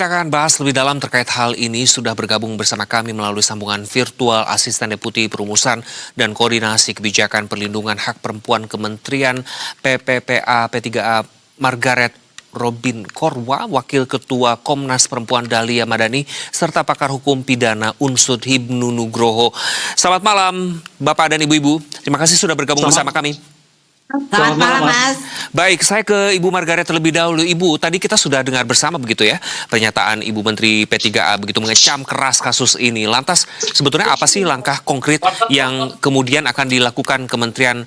Kita akan bahas lebih dalam terkait hal ini. Sudah bergabung bersama kami melalui sambungan virtual Asisten Deputi Perumusan dan Koordinasi Kebijakan Perlindungan Hak Perempuan Kementerian PPPA P3A Margaret Robin Korwa, Wakil Ketua Komnas Perempuan Dahlia Madani, serta pakar hukum pidana Unsud Hibnu Nugroho. Selamat malam Bapak dan Ibu-Ibu. Terima kasih sudah bergabung bersama kami. Selamat malam, Mas. Baik, saya ke Ibu Margaret terlebih dahulu. Ibu, tadi kita sudah dengar bersama begitu ya, pernyataan Ibu Menteri P3A begitu mengecam keras kasus ini. Lantas, sebetulnya apa sih langkah konkret yang kemudian akan dilakukan Kementerian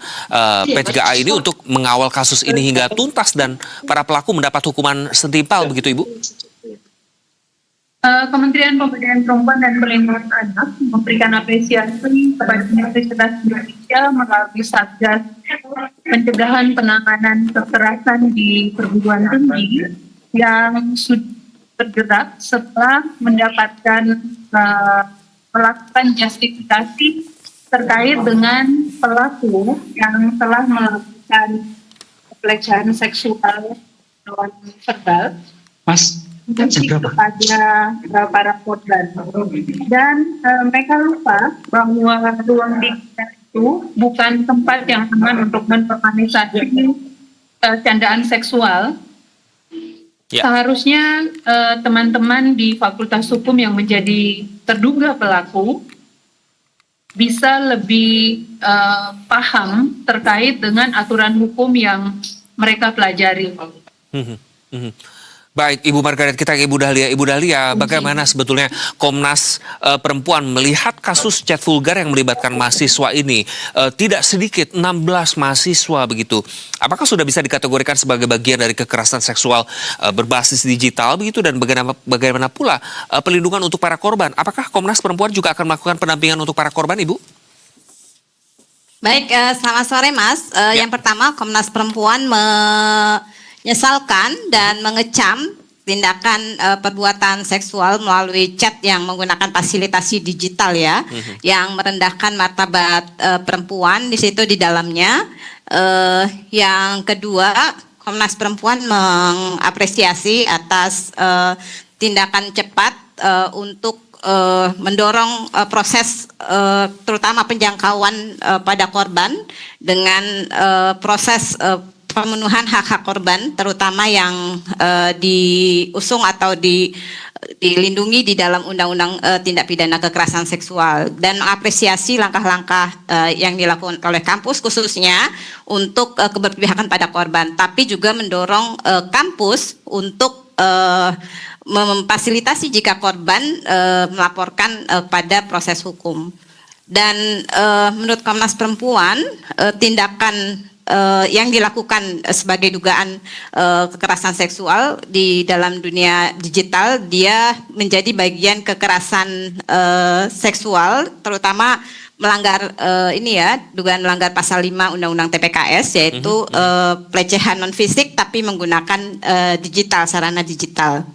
P3A ini untuk mengawal kasus ini hingga tuntas dan para pelaku mendapat hukuman setimpal begitu, Ibu? Kementerian Pemberdayaan Perempuan dan Perlindungan Anak memberikan apresiasi kepada Universitas Indonesia melalui Satgas Pencegahan Penanganan Kekerasan di Perguruan Tinggi yang sudah bergerak setelah mendapatkan melakukan justifikasi terkait dengan pelaku yang telah melakukan pelecehan seksual verbal. Kepada para korban, dan mereka lupa bahwa ruang digital itu bukan tempat yang aman untuk menormalisasi candaan seksual. Seharusnya teman-teman di Fakultas Hukum yang menjadi terduga pelaku bisa lebih paham terkait dengan aturan hukum yang mereka pelajari. Baik, Ibu Margaret, kita ke Ibu Dahlia. Ibu Dahlia, bagaimana sebetulnya Komnas Perempuan melihat kasus chat vulgar yang melibatkan mahasiswa ini? Tidak sedikit, 16 mahasiswa begitu. Apakah sudah bisa dikategorikan sebagai bagian dari kekerasan seksual berbasis digital begitu? Dan bagaimana pula pelindungan untuk para korban? Apakah Komnas Perempuan juga akan melakukan pendampingan untuk para korban, Ibu? Baik, selamat sore Mas. Yang pertama, Komnas Perempuan menyesalkan dan mengecam tindakan perbuatan seksual melalui chat yang menggunakan fasilitasi digital ya, yang merendahkan martabat perempuan di situ di dalamnya. Yang kedua, Komnas Perempuan mengapresiasi atas tindakan cepat untuk mendorong proses terutama penjangkauan pada korban dengan proses pemenuhan hak-hak korban, terutama yang diusung atau dilindungi di dalam Undang-Undang Tindak Pidana Kekerasan Seksual, dan mengapresiasi langkah-langkah yang dilakukan oleh kampus khususnya untuk keberpihakan pada korban, tapi juga mendorong kampus untuk memfasilitasi jika korban melaporkan pada proses hukum. Dan menurut Komnas Perempuan, tindakan yang dilakukan sebagai dugaan kekerasan seksual di dalam dunia digital, dia menjadi bagian kekerasan seksual, terutama melanggar dugaan melanggar pasal 5 Undang-Undang TPKS, yaitu pelecehan non fisik tapi menggunakan digital, sarana digital.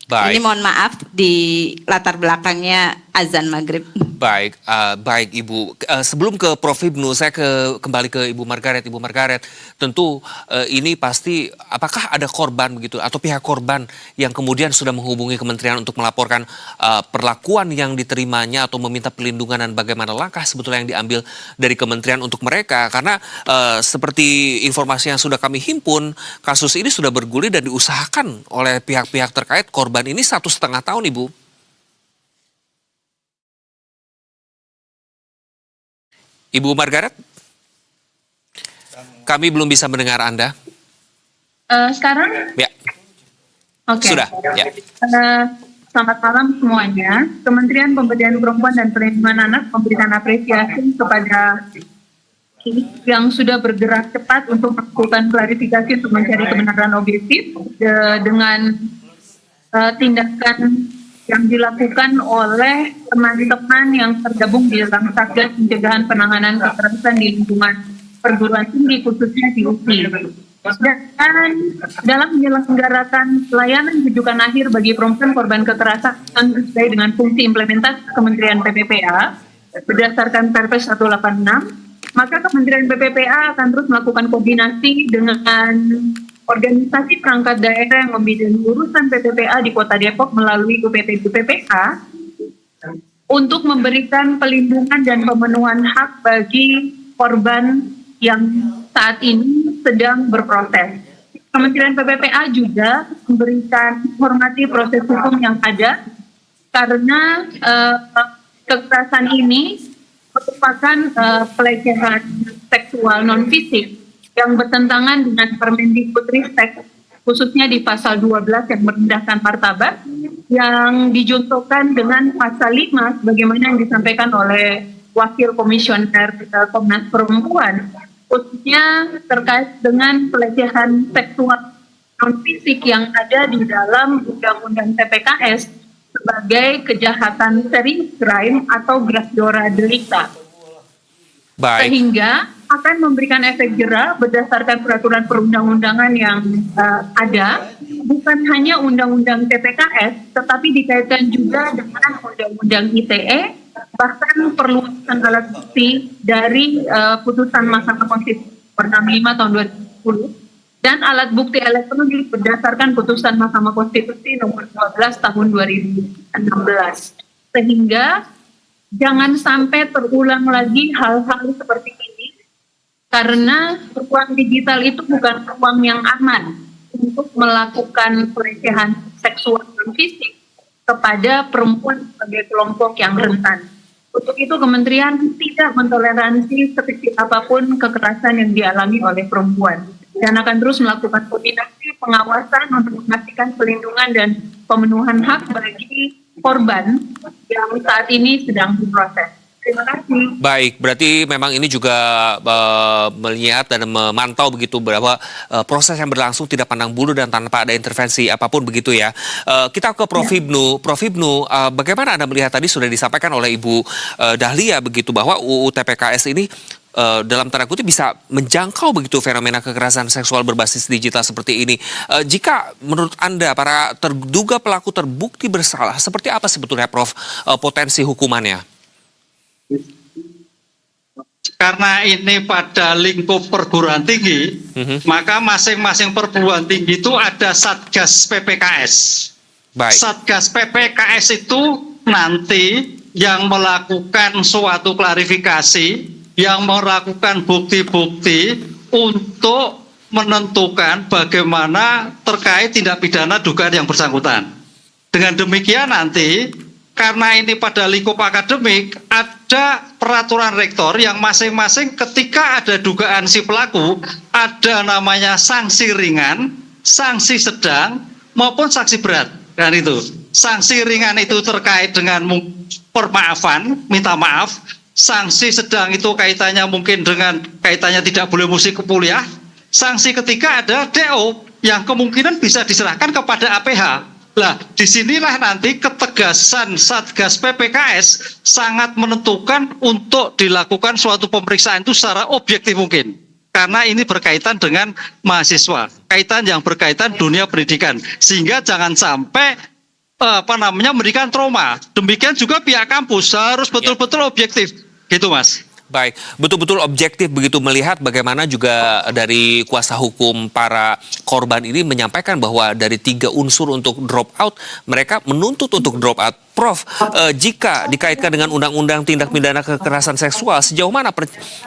Baik. Ini mohon maaf di latar belakangnya azan maghrib. Baik, baik Ibu. Sebelum ke Prof. Hibnu, saya kembali ke Ibu Margaret. Ibu Margaret, tentu ini pasti apakah ada korban begitu atau pihak korban yang kemudian sudah menghubungi kementerian untuk melaporkan perlakuan yang diterimanya atau meminta perlindungan, dan bagaimana langkah sebetulnya yang diambil dari kementerian untuk mereka? Karena seperti informasi yang sudah kami himpun, kasus ini sudah bergulir dan diusahakan oleh pihak-pihak terkait. Korban ini 1,5 tahun, Ibu. Ibu Margaret, kami belum bisa mendengar Anda. Sekarang? Ya. Oke. Sudah. Ya. Selamat malam semuanya. Kementerian Pemberdayaan Perempuan dan Perlindungan Anak memberikan apresiasi kepada yang sudah bergerak cepat untuk melakukan klarifikasi untuk mencari kebenaran objektif dengan tindakan yang dilakukan oleh teman-teman yang tergabung di dalam Satgas Pencegahan Penanganan Kekerasan di Lingkungan Perguruan Tinggi, khususnya di UPI. Dan dalam menyelenggarakan pelayanan rujukan akhir bagi perempuan korban kekerasan sesuai dengan fungsi implementasi Kementerian PPPA berdasarkan Perpres 186, maka Kementerian PPPA akan terus melakukan koordinasi dengan organisasi perangkat daerah yang membidangi urusan PPPA di Kota Depok melalui UPT PPPA untuk memberikan pelindungan dan pemenuhan hak bagi korban yang saat ini sedang berproses. Kementerian PPPA juga memberikan menghormati proses hukum yang ada karena kekerasan ini merupakan pelecehan seksual non fisik yang bertentangan dengan Permendikbudristek, khususnya di pasal 12 yang merendahkan martabat, yang dijuntukan dengan pasal 5 sebagaimana yang disampaikan oleh Wakil Komisioner Komnas Perempuan, khususnya terkait dengan pelecehan seksual non fisik yang ada di dalam Undang-Undang TPKS sebagai kejahatan serius crime atau gratiora delicta. Baik. Sehingga akan memberikan efek jera berdasarkan peraturan perundang-undangan yang ada, bukan hanya Undang-Undang TPKS, tetapi dikaitkan juga dengan Undang-Undang ITE, bahkan perluasan alat bukti dari putusan Mahkamah Konstitusi nomor 65 tahun 2010 dan alat bukti elektronik berdasarkan putusan Mahkamah Konstitusi nomor 12 tahun 2016. Sehingga jangan sampai terulang lagi hal-hal seperti ini, karena ruang digital itu bukan ruang yang aman untuk melakukan pelecehan seksual dan fisik kepada perempuan sebagai kelompok yang rentan. Untuk itu kementerian tidak mentoleransi sekecil apapun kekerasan yang dialami oleh perempuan dan akan terus melakukan koordinasi pengawasan untuk memastikan pelindungan dan pemenuhan hak bagi korban yang saat ini sedang diproses. Terima kasih. Baik, berarti memang ini juga melihat dan memantau begitu bahwa proses yang berlangsung tidak pandang bulu dan tanpa ada intervensi apapun begitu ya. Kita ke Prof. Hipnu. Prof. Hipnu, bagaimana Anda melihat tadi sudah disampaikan oleh Ibu Dahlia begitu bahwa UU TPKS ini dalam tanda kutip bisa menjangkau begitu fenomena kekerasan seksual berbasis digital seperti ini. Jika menurut Anda para terduga pelaku terbukti bersalah, seperti apa sebetulnya Prof potensi hukumannya? Karena ini pada lingkup perguruan tinggi, maka masing-masing perguruan tinggi itu ada Satgas PPKS. Baik. Satgas PPKS itu nanti yang melakukan suatu klarifikasi, yang melakukan bukti-bukti untuk menentukan bagaimana terkait tindak pidana dugaan yang bersangkutan. Dengan demikian nanti, karena ini pada lingkup akademik, ada peraturan rektor yang masing-masing ketika ada dugaan si pelaku, ada namanya sanksi ringan, sanksi sedang, maupun sanksi berat. Dan itu, sanksi ringan itu terkait dengan permaafan, minta maaf. Sanksi sedang itu kaitannya mungkin dengan kaitannya tidak boleh musik ke kuliah. Sanksi ketiga ada DO yang kemungkinan bisa diserahkan kepada APH. Nah, disinilah nanti ketegasan Satgas PPKS sangat menentukan untuk dilakukan suatu pemeriksaan itu secara objektif mungkin. Karena ini berkaitan dengan mahasiswa, kaitan yang berkaitan dunia pendidikan. Sehingga jangan sampai memberikan trauma. Demikian juga pihak kampus harus betul-betul objektif. Gitu Mas. Baik, betul-betul objektif begitu melihat bagaimana juga dari kuasa hukum para korban ini menyampaikan bahwa dari 3 unsur untuk drop out, mereka menuntut untuk drop out. Prof, jika dikaitkan dengan undang-undang tindak pidana kekerasan seksual, sejauh mana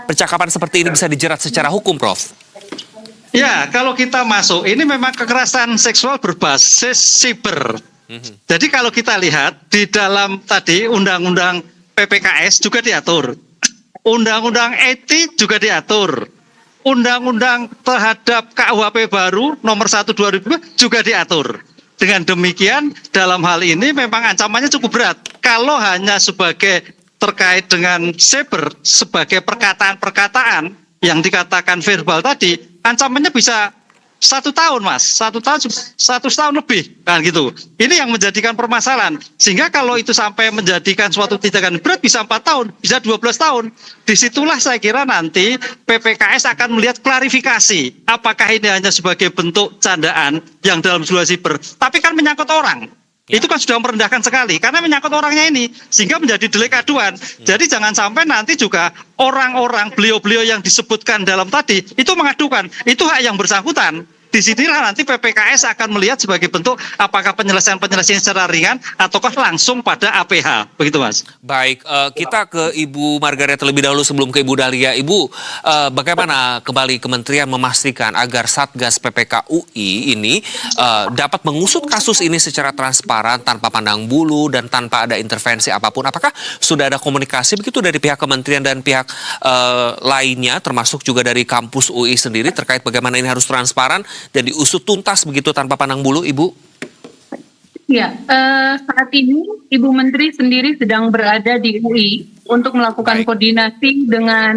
percakapan seperti ini bisa dijerat secara hukum, Prof? Ya, kalau kita masuk, ini memang kekerasan seksual berbasis siber. Jadi kalau kita lihat di dalam tadi undang-undang PPKS juga diatur. Undang-undang etik juga diatur. Undang-undang terhadap KUHP baru nomor 1/2000 juga diatur. Dengan demikian dalam hal ini memang ancamannya cukup berat. Kalau hanya sebagai terkait dengan cyber, sebagai perkataan-perkataan yang dikatakan verbal tadi, ancamannya bisa 1 tahun Mas, 1 tahun lebih kan gitu. Ini yang menjadikan permasalahan. Sehingga kalau itu sampai menjadikan suatu tindakan berat bisa 4 tahun, bisa 12 tahun. Disitulah saya kira nanti PPKS akan melihat klarifikasi. Apakah ini hanya sebagai bentuk candaan yang dalam sebuah siber, tapi kan menyangkut orang. Itu kan sudah merendahkan sekali karena menyangkut orangnya ini sehingga menjadi delik aduan. Jadi jangan sampai nanti juga orang-orang beliau-beliau yang disebutkan dalam tadi itu mengadukan, itu hak yang bersangkutan. disinilah nanti PPKS akan melihat sebagai bentuk apakah penyelesaian secara ringan ataukah langsung pada APH, begitu Mas. Baik, kita ke Ibu Margaret terlebih dahulu sebelum ke Ibu Dahlia. Ibu, bagaimana kembali kementerian memastikan agar Satgas PPK UI ini dapat mengusut kasus ini secara transparan tanpa pandang bulu dan tanpa ada intervensi apapun? Apakah sudah ada komunikasi begitu dari pihak kementerian dan pihak lainnya, termasuk juga dari kampus UI sendiri terkait bagaimana ini harus transparan dan diusut tuntas begitu tanpa pandang bulu, Ibu? Ya, saat ini Ibu Menteri sendiri sedang berada di UI untuk melakukan Baik. koordinasi dengan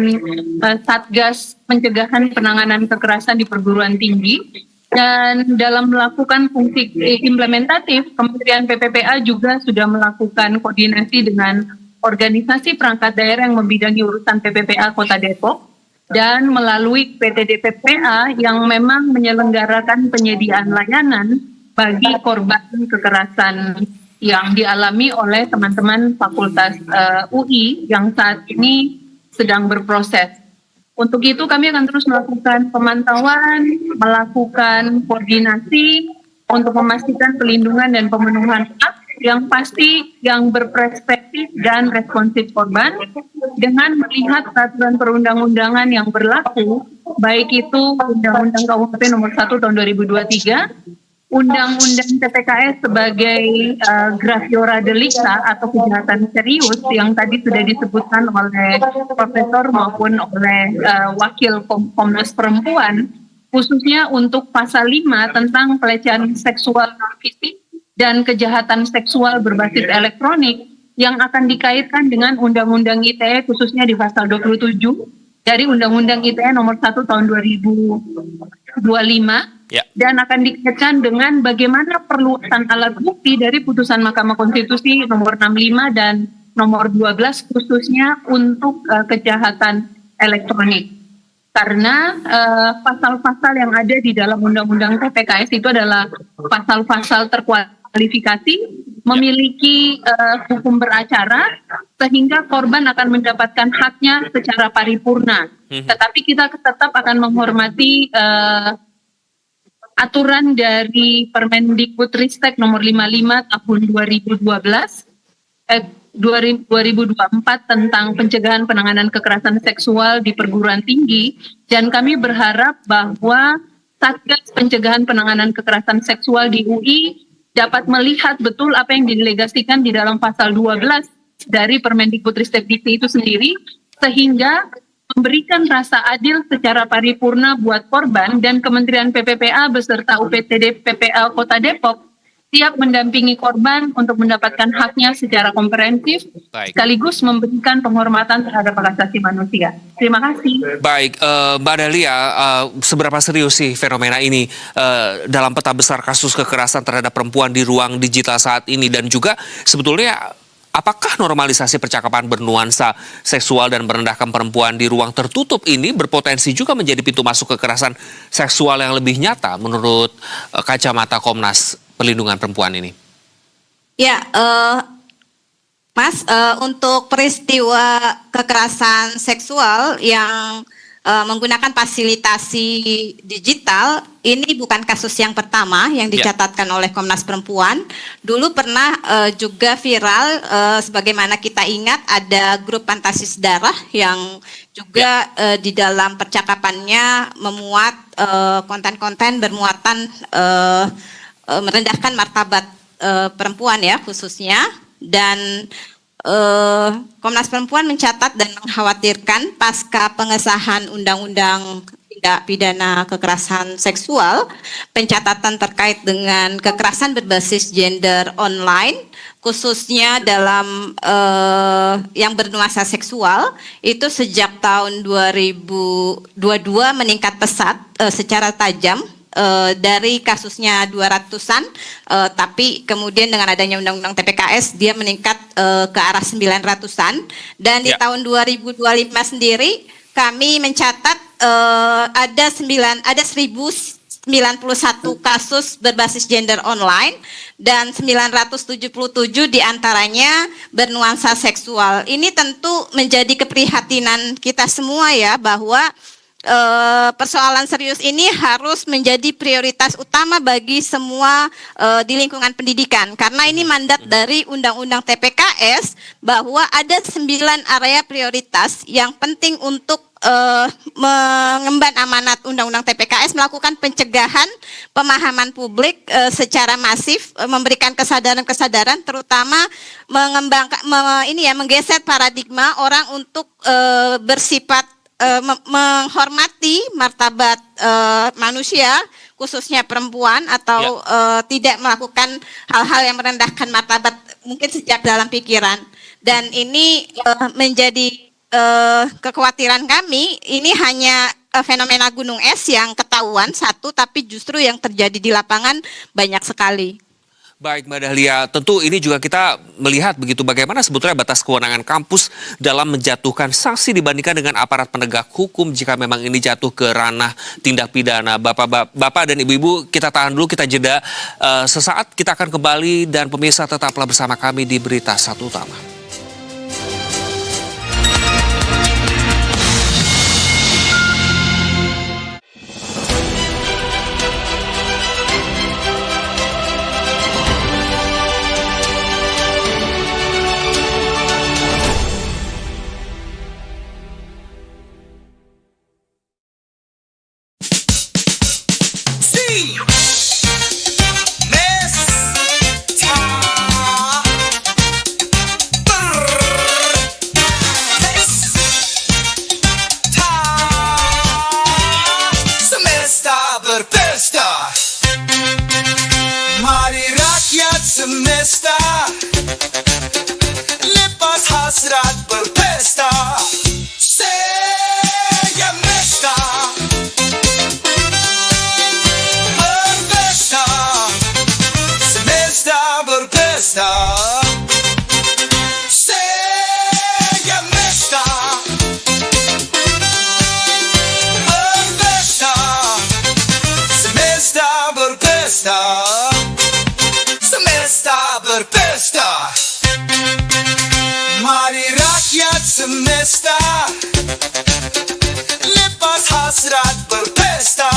Satgas Pencegahan Penanganan Kekerasan di Perguruan Tinggi, dan dalam melakukan fungsi implementatif, Kementerian PPPA juga sudah melakukan koordinasi dengan organisasi perangkat daerah yang membidangi urusan PPPA Kota Depok, dan melalui PT DPPA yang memang menyelenggarakan penyediaan layanan bagi korban kekerasan yang dialami oleh teman-teman Fakultas UI yang saat ini sedang berproses. Untuk itu kami akan terus melakukan pemantauan, melakukan koordinasi untuk memastikan pelindungan dan pemenuhan hak yang pasti, yang berperspektif dan responsif korban, dengan melihat peraturan perundang-undangan yang berlaku, baik itu Undang-Undang KUHP nomor 1 tahun 2023, Undang-Undang TPKS sebagai graviora delicta atau kejahatan serius yang tadi sudah disebutkan oleh Profesor maupun oleh Wakil Komnas Perempuan, khususnya untuk pasal 5 tentang pelecehan seksual non-fisik dan kejahatan seksual berbasis elektronik yang akan dikaitkan dengan Undang-Undang ITE khususnya di pasal 27 dari Undang-Undang ITE nomor 1 tahun 2025 dan akan dikaitkan dengan bagaimana perluasan alat bukti dari putusan Mahkamah Konstitusi nomor 65 dan nomor 12 khususnya untuk kejahatan elektronik. Karena pasal-pasal yang ada di dalam Undang-Undang TPKS itu adalah pasal-pasal terkualifikasi, memiliki hukum beracara, sehingga korban akan mendapatkan haknya secara paripurna. Tetapi kita tetap akan menghormati aturan dari Permendikbudristek nomor 55 tahun 2024 tentang pencegahan penanganan kekerasan seksual di perguruan tinggi, dan kami berharap bahwa Satgas Pencegahan Penanganan Kekerasan Seksual di UI dapat melihat betul apa yang didelegasikan di dalam pasal 12 dari Permendikbudristek Dikti itu sendiri, sehingga memberikan rasa adil secara paripurna buat korban, dan Kementerian PPPA beserta UPTD PPA Kota Depok siap mendampingi korban untuk mendapatkan haknya secara komprehensif, sekaligus memberikan penghormatan terhadap hak asasi manusia. Terima kasih. Baik, Mbak Dahlia, seberapa serius sih fenomena ini dalam peta besar kasus kekerasan terhadap perempuan di ruang digital saat ini, dan juga sebetulnya apakah normalisasi percakapan bernuansa seksual dan merendahkan perempuan di ruang tertutup ini berpotensi juga menjadi pintu masuk kekerasan seksual yang lebih nyata menurut kacamata Komnas Perlindungan Perempuan ini? Ya, Mas, untuk peristiwa kekerasan seksual yang menggunakan fasilitasi digital, ini bukan kasus yang pertama yang dicatatkan oleh Komnas Perempuan. Dulu pernah juga viral, sebagaimana kita ingat, ada grup Pantasis Darah yang juga di dalam percakapannya memuat konten-konten bermuatan merendahkan martabat perempuan ya khususnya, dan Komnas Perempuan mencatat dan mengkhawatirkan pasca pengesahan Undang-Undang Tindak Pidana Kekerasan Seksual, pencatatan terkait dengan kekerasan berbasis gender online, khususnya dalam yang bernuansa seksual, itu sejak tahun 2022 meningkat pesat secara tajam. Dari kasusnya 200-an, tapi kemudian dengan adanya Undang-Undang TPKS dia meningkat ke arah 900-an, dan di tahun 2025 sendiri kami mencatat ada 1091 kasus berbasis gender online, dan 977 diantaranya bernuansa seksual. Ini tentu menjadi keprihatinan kita semua ya, bahwa persoalan serius ini harus menjadi prioritas utama bagi semua di lingkungan pendidikan, karena ini mandat dari Undang-Undang TPKS bahwa ada 9 area prioritas yang penting untuk mengemban amanat Undang-Undang TPKS, melakukan pencegahan pemahaman publik secara masif, memberikan kesadaran-kesadaran, terutama menggeser paradigma orang untuk bersifat menghormati martabat manusia, khususnya perempuan, atau tidak melakukan hal-hal yang merendahkan martabat mungkin sejak dalam pikiran. Dan ini menjadi kekhawatiran kami. Ini hanya fenomena gunung es yang ketahuan satu, tapi justru yang terjadi di lapangan banyak sekali. Baik Mbak Dahlia, tentu ini juga kita melihat begitu bagaimana sebetulnya batas kewenangan kampus dalam menjatuhkan sanksi dibandingkan dengan aparat penegak hukum jika memang ini jatuh ke ranah tindak pidana. Bapak dan Ibu-Ibu, kita tahan dulu, kita jeda sesaat, kita akan kembali dan pemirsa tetaplah bersama kami di Berita Satu Utama. Berpesta, mari rakyat semesta, lepas hasrat berpesta, semesta, berpesta, semesta berpesta, semesta. Semesta berpesta, mari rakyat semesta, lepas hasrat berpesta,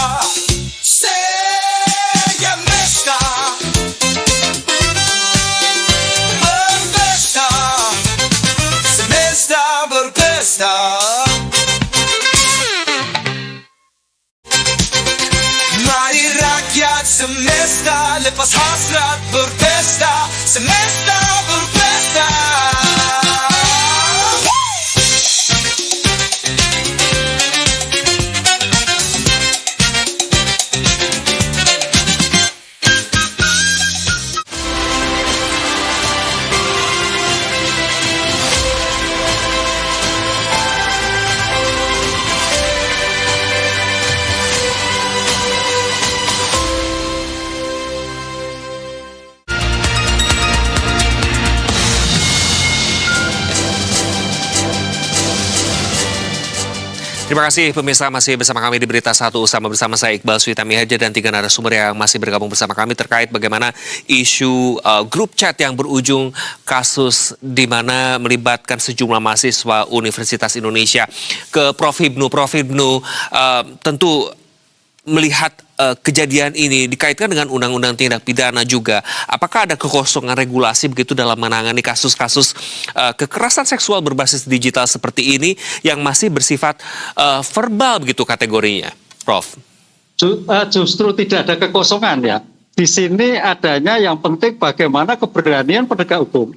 semesta, berpesta, semesta berpesta. Mari rakyat semesta, lepas hasrat berpesta, semesta berpesta. Terima kasih pemirsa, masih bersama kami di Berita Satu bersama saya Iqbal Suitami Haja dan 3 narasumber yang masih bergabung bersama kami terkait bagaimana isu grup chat yang berujung kasus di mana melibatkan sejumlah mahasiswa Universitas Indonesia ke Prof Hipnu. Tentu melihat kejadian ini dikaitkan dengan undang-undang tindak pidana juga. Apakah ada kekosongan regulasi begitu dalam menangani kasus-kasus kekerasan seksual berbasis digital seperti ini yang masih bersifat verbal begitu kategorinya, Prof? Justru tidak ada kekosongan ya. Di sini adanya yang penting bagaimana keberanian penegak hukum,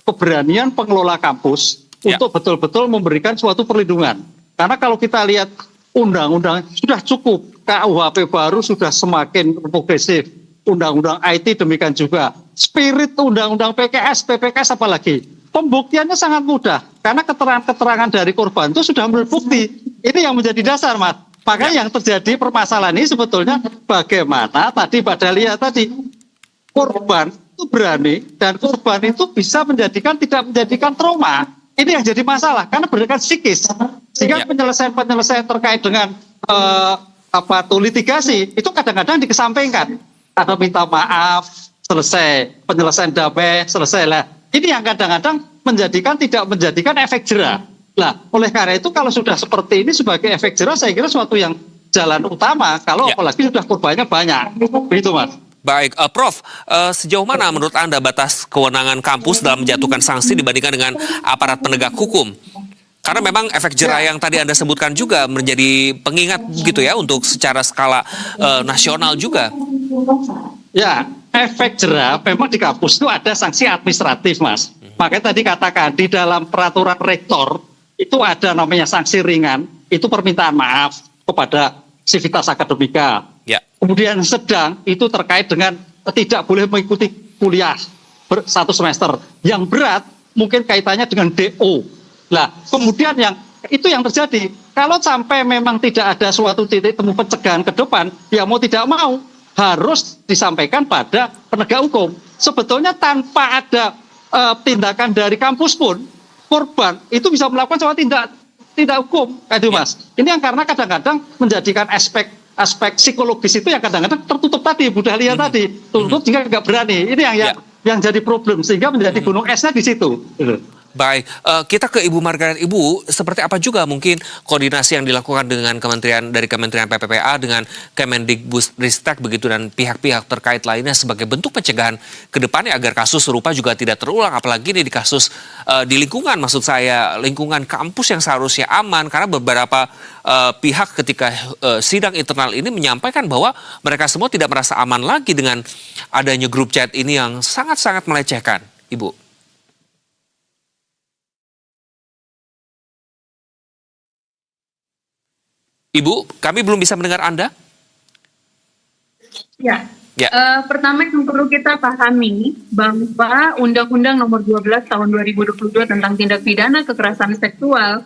keberanian pengelola kampus untuk betul-betul memberikan suatu perlindungan. Karena kalau kita lihat undang-undang sudah cukup, KUHP baru sudah semakin progresif, undang-undang IT demikian juga, spirit undang-undang PPKS apalagi, pembuktiannya sangat mudah, karena keterangan-keterangan dari korban itu sudah berbukti. Ini yang menjadi dasar, Mas. Makanya yang terjadi permasalahan ini sebetulnya bagaimana tadi pada lihat tadi, korban itu berani dan korban itu bisa tidak menjadikan trauma. Ini yang jadi masalah, karena berdasarkan psikis. Sehingga penyelesaian terkait dengan litigasi itu kadang-kadang dikesampingkan. Atau minta maaf, selesai. Penyelesaian damai, selesai lah. Ini yang kadang-kadang tidak menjadikan efek jera. Nah, oleh karena itu kalau sudah seperti ini sebagai efek jerah, saya kira suatu yang jalan utama kalau Ya. apalagi sudah korbannya banyak. Begitu, Mas. Baik, Prof, sejauh mana menurut Anda batas kewenangan kampus dalam menjatuhkan sanksi dibandingkan dengan aparat penegak hukum? Karena memang efek jerah yang tadi Anda sebutkan juga menjadi pengingat gitu ya untuk secara skala nasional juga. Ya, efek jerah memang di kampus itu ada sanksi administratif, Mas. Makanya tadi katakan di dalam peraturan rektor itu ada namanya sanksi ringan, itu permintaan maaf kepada sivitas akademika. Ya. Kemudian sedang itu terkait dengan tidak boleh mengikuti kuliah satu semester. Yang berat mungkin kaitannya dengan DO. Nah, kemudian yang itu yang terjadi. Kalau sampai memang tidak ada suatu titik temu pencegahan ke depan, ya mau tidak mau harus disampaikan pada penegak hukum. Sebetulnya tanpa ada tindakan dari kampus pun, korban itu bisa melakukan suatu tindak hukum, gitu, Mas. Ini yang karena kadang-kadang menjadikan aspek psikologis itu yang kadang-kadang tertutup tadi, Bu Dahlia tadi, tutup jika nggak berani. Ini yang jadi problem sehingga menjadi gunung esnya di situ. Baik, kita ke Ibu Margaret. Ibu, seperti apa juga mungkin koordinasi yang dilakukan dengan Kementerian PPPA dengan Kemendikbudristek begitu dan pihak-pihak terkait lainnya sebagai bentuk pencegahan ke depannya agar kasus serupa juga tidak terulang, apalagi ini di kasus di lingkungan, maksud saya lingkungan kampus yang seharusnya aman, karena beberapa pihak ketika sidang internal ini menyampaikan bahwa mereka semua tidak merasa aman lagi dengan adanya grup chat ini yang sangat-sangat melecehkan, Ibu. Ibu, kami belum bisa mendengar Anda. Ya. Ya. Pertama yang perlu kita pahami bahwa Undang-Undang Nomor 12 Tahun 2022 tentang tindak pidana kekerasan seksual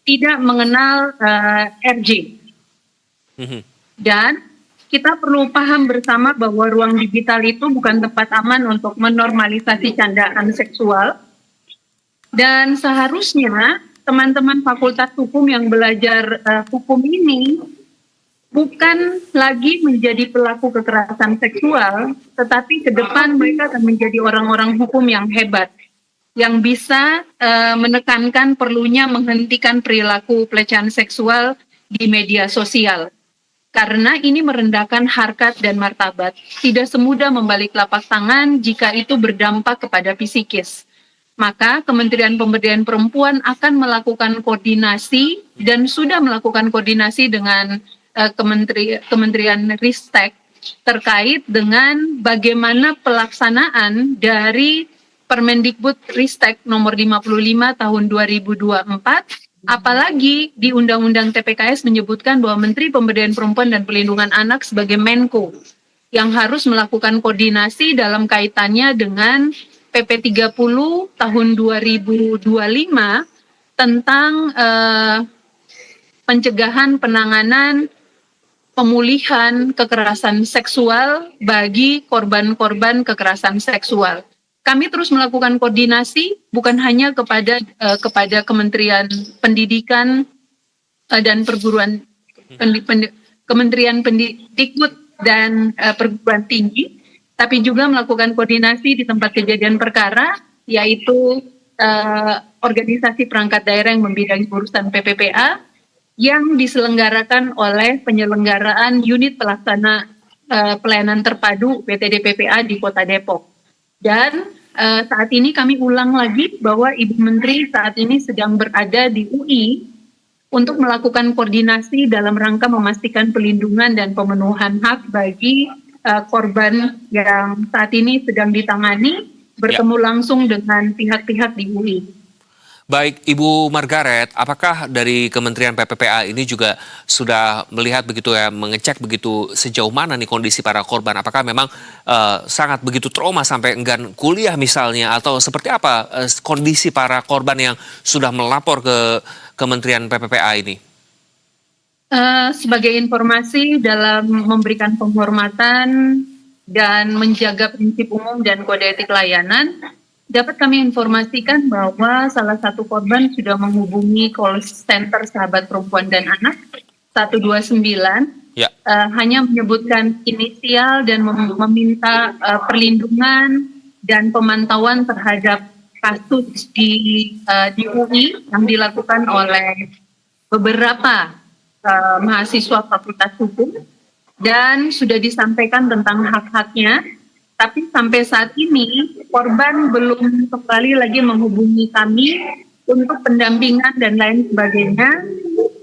tidak mengenal RJ. Dan kita perlu paham bersama bahwa ruang digital itu bukan tempat aman untuk menormalisasi candaan seksual. Dan seharusnya teman-teman Fakultas Hukum yang belajar hukum ini bukan lagi menjadi pelaku kekerasan seksual, tetapi ke depan mereka akan menjadi orang-orang hukum yang hebat, yang bisa menekankan perlunya menghentikan perilaku pelecehan seksual di media sosial. Karena ini merendahkan harkat dan martabat. Tidak semudah membalik telapak tangan jika itu berdampak kepada psikis. Maka Kementerian Pemberdayaan Perempuan akan melakukan koordinasi dan sudah melakukan koordinasi dengan Kementerian Ristek terkait dengan bagaimana pelaksanaan dari Permendikbud Ristek nomor 55 tahun 2024, apalagi di Undang-Undang TPKS menyebutkan bahwa Menteri Pemberdayaan Perempuan dan Perlindungan Anak sebagai Menko yang harus melakukan koordinasi dalam kaitannya dengan PP 30 tahun 2025 tentang pencegahan, penanganan, pemulihan kekerasan seksual bagi korban-korban kekerasan seksual. Kami terus melakukan koordinasi bukan hanya kepada Kementerian Pendidikan dan Perguruan Kementerian Pendikbud dan Perguruan Tinggi, tapi juga melakukan koordinasi di tempat kejadian perkara, yaitu organisasi perangkat daerah yang membidangi urusan PPPA, yang diselenggarakan oleh penyelenggaraan unit pelaksana pelayanan terpadu PTD PPA di Kota Depok. Dan saat ini kami ulang lagi bahwa Ibu Menteri saat ini sedang berada di UI untuk melakukan koordinasi dalam rangka memastikan pelindungan dan pemenuhan hak bagi korban yang saat ini sedang ditangani, bertemu langsung dengan pihak-pihak di UI. Baik, Ibu Margaret, apakah dari Kementerian PPPA ini juga sudah melihat begitu ya, mengecek begitu sejauh mana nih kondisi para korban? Apakah memang sangat begitu trauma sampai enggan kuliah misalnya, atau seperti apa kondisi para korban yang sudah melapor ke Kementerian PPPA ini? Sebagai informasi dalam memberikan penghormatan dan menjaga prinsip umum dan kode etik layanan, dapat kami informasikan bahwa salah satu korban sudah menghubungi call center Sahabat Perempuan dan Anak 129, Ya. hanya menyebutkan inisial dan meminta perlindungan dan pemantauan terhadap kasus di UI yang dilakukan oleh beberapa mahasiswa Fakultas Hukum dan sudah disampaikan tentang hak-haknya. Tapi sampai saat ini korban belum kembali lagi menghubungi kami untuk pendampingan dan lain sebagainya.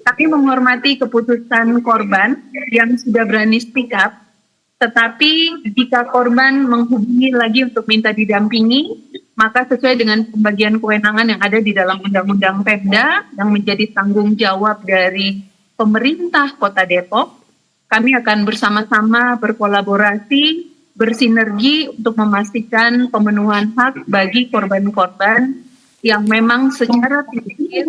Kami menghormati keputusan korban yang sudah berani speak up. Tetapi jika korban menghubungi lagi untuk minta didampingi, maka sesuai dengan pembagian kewenangan yang ada di dalam Undang-Undang Pemda yang menjadi tanggung jawab dari pemerintah Kota Depok, kami akan bersama-sama berkolaborasi, bersinergi untuk memastikan pemenuhan hak bagi korban-korban yang memang secara fisik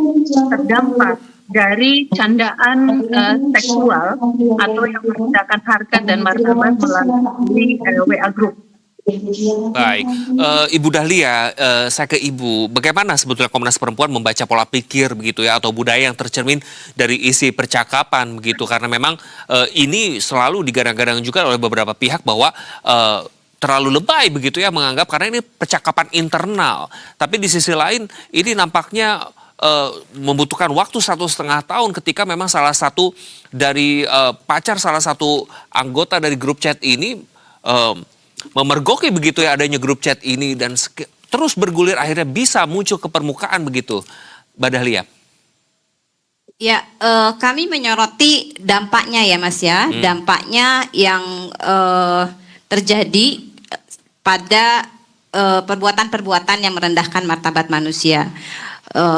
terdampak dari candaan seksual atau yang merendahkan harkat dan martabat melalui WA Group. Baik, Ibu Dahlia, saya ke Ibu. Bagaimana sebetulnya Komnas Perempuan membaca pola pikir begitu ya, atau budaya yang tercermin dari isi percakapan begitu? Karena memang ini selalu digadang-gadang juga oleh beberapa pihak bahwa terlalu lebay begitu ya menganggap karena ini percakapan internal. Tapi di sisi lain ini nampaknya membutuhkan waktu 1,5 tahun ketika memang salah satu dari pacar salah satu anggota dari grup chat ini memergoki begitu ya adanya grup chat ini dan terus bergulir akhirnya bisa muncul ke permukaan begitu, Mbak Dahlia. Ya, kami menyoroti dampaknya ya Mas ya, dampaknya yang terjadi pada perbuatan-perbuatan yang merendahkan martabat manusia.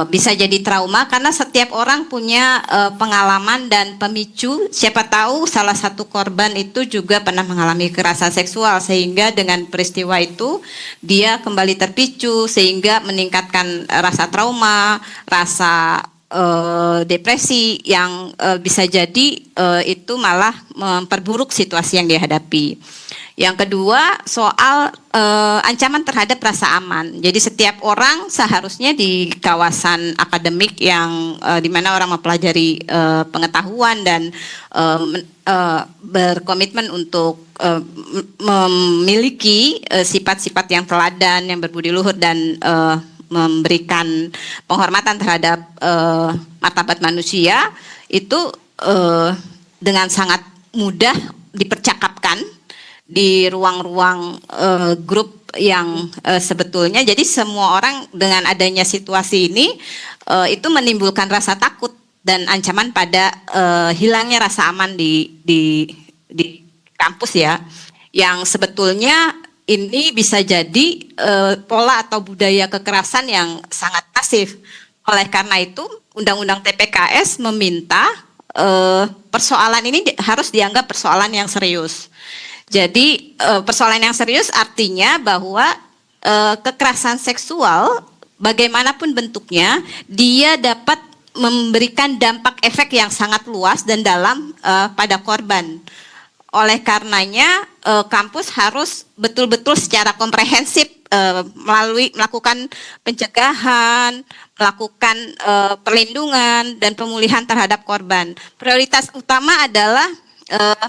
Bisa jadi trauma karena setiap orang punya pengalaman dan pemicu. Siapa tahu salah satu korban itu juga pernah mengalami kekerasan seksual sehingga dengan peristiwa itu dia kembali terpicu sehingga meningkatkan rasa trauma, rasa depresi yang bisa jadi itu malah memperburuk situasi yang dihadapi. Yang kedua soal ancaman terhadap rasa aman. Jadi setiap orang seharusnya di kawasan akademik yang di mana orang mempelajari pengetahuan dan berkomitmen untuk memiliki sifat-sifat yang teladan, yang berbudi luhur dan memberikan penghormatan terhadap martabat manusia itu dengan sangat mudah dipercakapkan di ruang-ruang grup yang sebetulnya jadi semua orang dengan adanya situasi ini itu menimbulkan rasa takut dan ancaman pada hilangnya rasa aman di kampus ya, yang sebetulnya ini bisa jadi pola atau budaya kekerasan yang sangat masif. Oleh karena itu Undang-Undang TPKS meminta persoalan ini harus dianggap persoalan yang serius. Jadi persoalan yang serius artinya bahwa kekerasan seksual bagaimanapun bentuknya dia dapat memberikan dampak efek yang sangat luas dan dalam pada korban. Oleh karenanya kampus harus betul-betul secara komprehensif melakukan pencegahan, melakukan perlindungan dan pemulihan terhadap korban. Prioritas utama adalah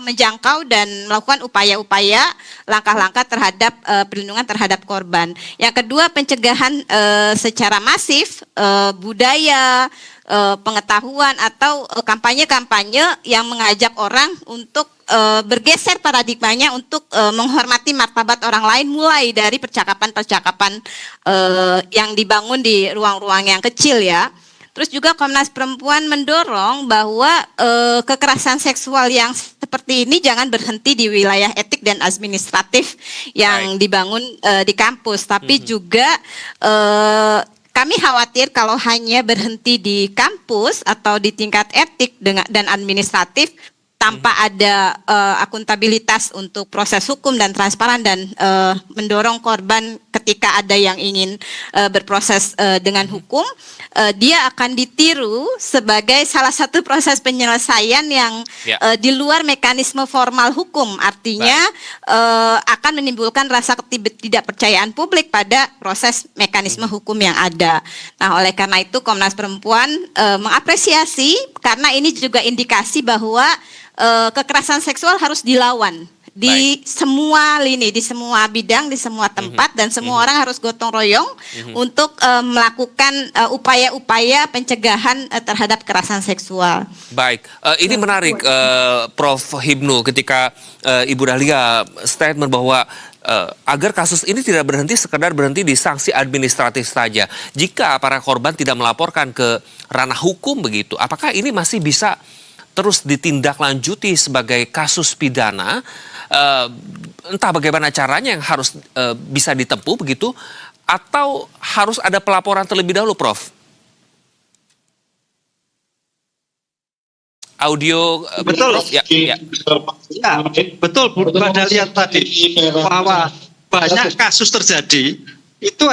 menjangkau dan melakukan upaya-upaya langkah-langkah terhadap perlindungan terhadap korban. Yang kedua pencegahan secara masif budaya pengetahuan atau kampanye-kampanye yang mengajak orang untuk bergeser paradigmanya untuk menghormati martabat orang lain mulai dari percakapan-percakapan yang dibangun di ruang-ruang yang kecil ya. Terus juga Komnas Perempuan mendorong bahwa kekerasan seksual yang seperti ini jangan berhenti di wilayah etik dan administratif yang dibangun di kampus, tapi juga kami khawatir kalau hanya berhenti di kampus atau di tingkat etik dan administratif tanpa ada akuntabilitas untuk proses hukum dan transparan dan mendorong korban ketika ada yang ingin berproses dengan hukum, dia akan ditiru sebagai salah satu proses penyelesaian yang di luar mekanisme formal hukum. Artinya akan menimbulkan rasa ketidakpercayaan publik pada proses mekanisme hukum yang ada. Nah, oleh karena itu Komnas Perempuan mengapresiasi karena ini juga indikasi bahwa kekerasan seksual harus dilawan di semua lini, di semua bidang, di semua tempat, dan semua orang harus gotong royong untuk melakukan upaya-upaya pencegahan terhadap kekerasan seksual. Baik, ini menarik Prof. Hipnu ketika Ibu Dahlia statement bahwa agar kasus ini tidak sekedar berhenti di sanksi administratif saja. Jika para korban tidak melaporkan ke ranah hukum begitu, apakah ini masih bisa terus ditindaklanjuti sebagai kasus pidana? Entah bagaimana caranya yang harus bisa ditempuh begitu, atau harus ada pelaporan terlebih dahulu, Prof? Audio Betul. Prof? Ya. Ya, betul Bu Dahlia tadi bahwa banyak kasus terjadi itu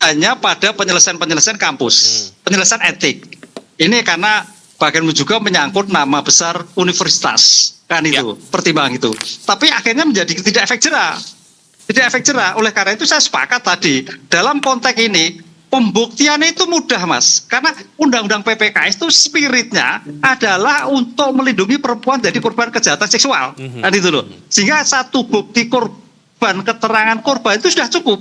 hanya pada penyelesaian kampus, penyelesaian etik. Ini karena bagian juga menyangkut nama besar universitas, kan itu pertimbangan itu. Tapi akhirnya menjadi tidak efek jerah. Oleh karena itu saya sepakat tadi dalam konteks ini pembuktiannya itu mudah, Mas, karena undang-undang PPKS itu spiritnya adalah untuk melindungi perempuan dari korban kejahatan seksual, kan itu loh. Sehingga satu bukti korban, keterangan korban itu sudah cukup.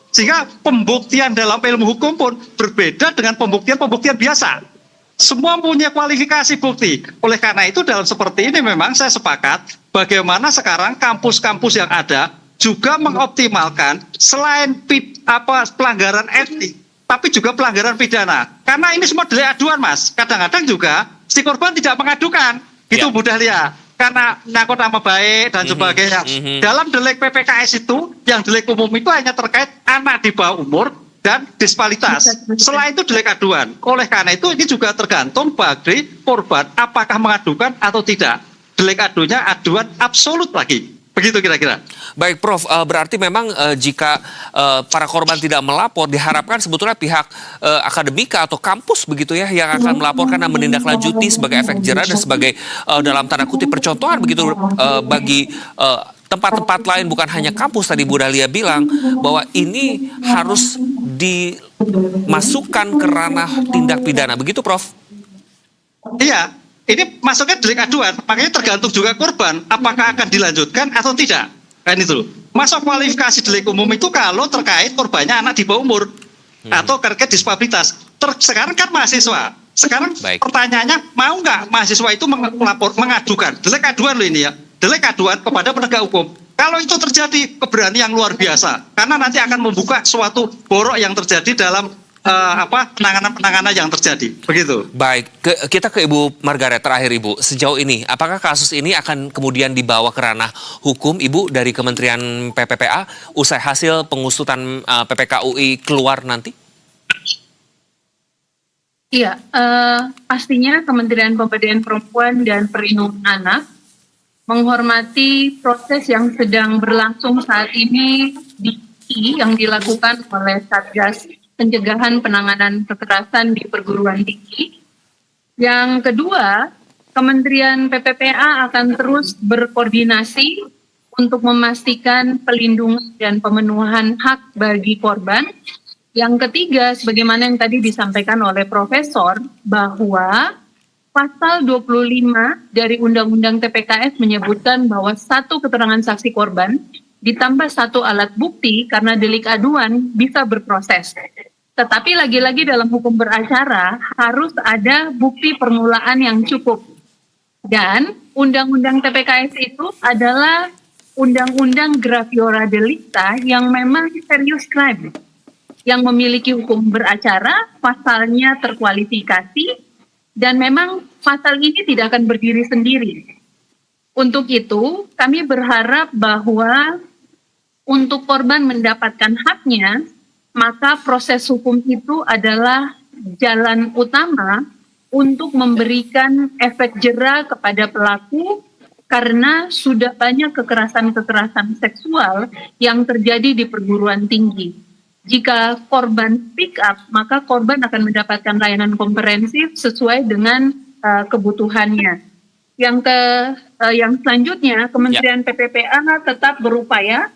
Sehingga pembuktian dalam ilmu hukum pun berbeda dengan pembuktian biasa. Semua punya kualifikasi bukti. Oleh karena itu dalam seperti ini memang saya sepakat bagaimana sekarang kampus-kampus yang ada juga mengoptimalkan selain pelanggaran etik, tapi juga pelanggaran pidana. Karena ini semua delik aduan, Mas. Kadang-kadang juga si korban tidak mengadukan, gitu Bu Dahlia. Karena menyangkut nama baik dan sebagainya. Dalam delik PPKS itu, yang delik umum itu hanya terkait anak di bawah umur dan disparitas. Selain itu delik aduan. Oleh karena itu ini juga tergantung bagi korban apakah mengadukan atau tidak. Delik aduannya aduan absolut lagi. Begitu kira-kira. Baik, Prof. Berarti memang jika para korban tidak melapor, diharapkan sebetulnya pihak akademika atau kampus begitu ya yang akan melaporkan dan menindaklanjuti sebagai efek jerah dan sebagai dalam tanda kutip percontohan begitu bagi tempat-tempat lain, bukan hanya kampus. Tadi Bu Dahlia bilang bahwa ini harus dimasukkan ke ranah tindak pidana. Begitu, Prof? Iya. Ini masuknya delik aduan, makanya tergantung juga korban apakah akan dilanjutkan atau tidak. Kan itu. Masuk kualifikasi delik umum itu kalau terkait korbannya anak di bawah umur atau terkait disabilitas. Sekarang kan mahasiswa. Sekarang pertanyaannya, mau nggak mahasiswa itu mengadukan? Delik aduan loh ini ya. Delik aduan kepada penegak hukum. Kalau itu terjadi keberanian yang luar biasa, karena nanti akan membuka suatu borok yang terjadi dalam penanganan yang terjadi, begitu. Baik, kita ke Ibu Margaret terakhir, Ibu. Sejauh ini, apakah kasus ini akan kemudian dibawa ke ranah hukum, Ibu, dari Kementerian PPPA usai hasil pengusutan PPK UI keluar nanti? Iya, pastinya Kementerian Pemberdayaan Perempuan dan Perlindungan Anak menghormati proses yang sedang berlangsung saat ini yang dilakukan oleh Satgas Pencegahan Penanganan Kekerasan di Perguruan Tinggi. Yang kedua, Kementerian PPPA akan terus berkoordinasi untuk memastikan pelindungan dan pemenuhan hak bagi korban. Yang ketiga, sebagaimana yang tadi disampaikan oleh Profesor, bahwa Pasal 25 dari Undang-Undang TPKS menyebutkan bahwa satu keterangan saksi korban ditambah satu alat bukti karena delik aduan bisa berproses. Tetapi lagi-lagi dalam hukum beracara harus ada bukti permulaan yang cukup. Dan Undang-Undang TPKS itu adalah Undang-Undang Graviora Delicta yang memang serius crime, yang memiliki hukum beracara, pasalnya terkualifikasi, dan memang pasal ini tidak akan berdiri sendiri. Untuk itu, kami berharap bahwa untuk korban mendapatkan haknya, maka proses hukum itu adalah jalan utama untuk memberikan efek jera kepada pelaku karena sudah banyak kekerasan-kekerasan seksual yang terjadi di perguruan tinggi. Jika korban speak up, maka korban akan mendapatkan layanan komprehensif sesuai dengan kebutuhannya. Yang selanjutnya, Kementerian PPPA tetap berupaya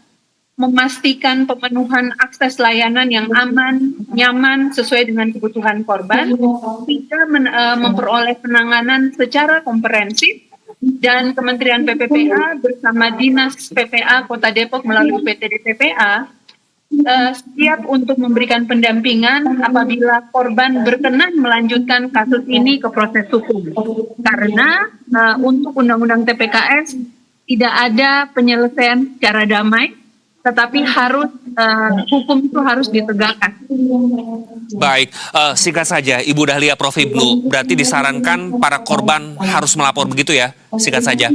memastikan pemenuhan akses layanan yang aman, nyaman, sesuai dengan kebutuhan korban, hingga memperoleh penanganan secara komprehensif dan Kementerian PPPA bersama Dinas PPA Kota Depok melalui PT DPPA siap untuk memberikan pendampingan apabila korban berkenan melanjutkan kasus ini ke proses hukum. Karena untuk Undang-Undang TPKS tidak ada penyelesaian secara damai, tetapi harus hukum itu harus ditegakkan. Baik, singkat saja Ibu Dahlia, Prof. Ibnu, berarti disarankan para korban harus melapor begitu ya? Singkat saja.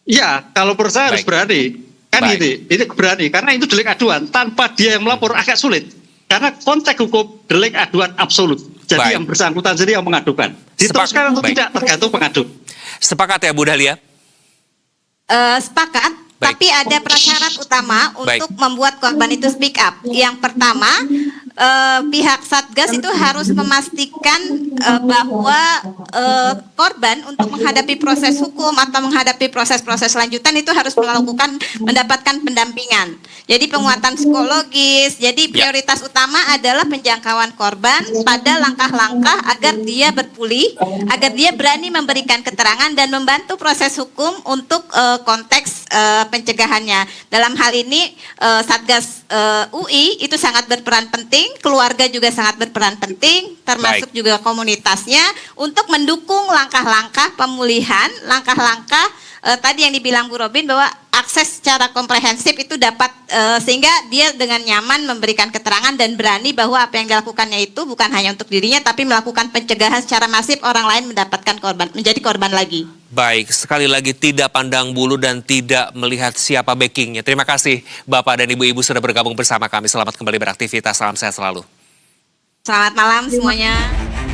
Ya, kalau menurut saya harus Baik. berani. Kan Baik. ini berani, karena itu delik aduan. Tanpa dia yang melapor agak sulit. Karena konteks hukum delik aduan absolut. Jadi Baik. yang bersangkutan sendiri yang mengadukan. Diteruskan atau Baik. tidak tergantung pengadu. Sepakat ya Bu Dahlia? Sepakat, Baik. tapi ada prasyarat utama Baik. untuk membuat korban itu speak up. Yang pertama, pihak Satgas itu harus memastikan bahwa korban untuk menghadapi proses hukum atau menghadapi proses-proses lanjutan itu harus mendapatkan pendampingan. Jadi penguatan psikologis. Jadi prioritas utama adalah penjangkauan korban pada langkah-langkah agar dia berpulih, agar dia berani memberikan keterangan dan membantu proses hukum untuk konteks pencegahannya. Dalam hal ini Satgas UI itu sangat berperan penting, keluarga juga sangat berperan penting, termasuk Baik. juga komunitasnya untuk mendukung langkah-langkah pemulihan, langkah-langkah tadi yang dibilang Bu Robin bahwa akses secara komprehensif itu dapat sehingga dia dengan nyaman memberikan keterangan dan berani bahwa apa yang dilakukannya itu bukan hanya untuk dirinya tapi melakukan pencegahan secara masif orang lain mendapatkan korban, menjadi korban lagi. Baik, sekali lagi tidak pandang bulu dan tidak melihat siapa backingnya. Terima kasih Bapak dan Ibu-Ibu sudah bergabung bersama kami. Selamat kembali beraktivitas, salam sehat selalu. Selamat malam semuanya.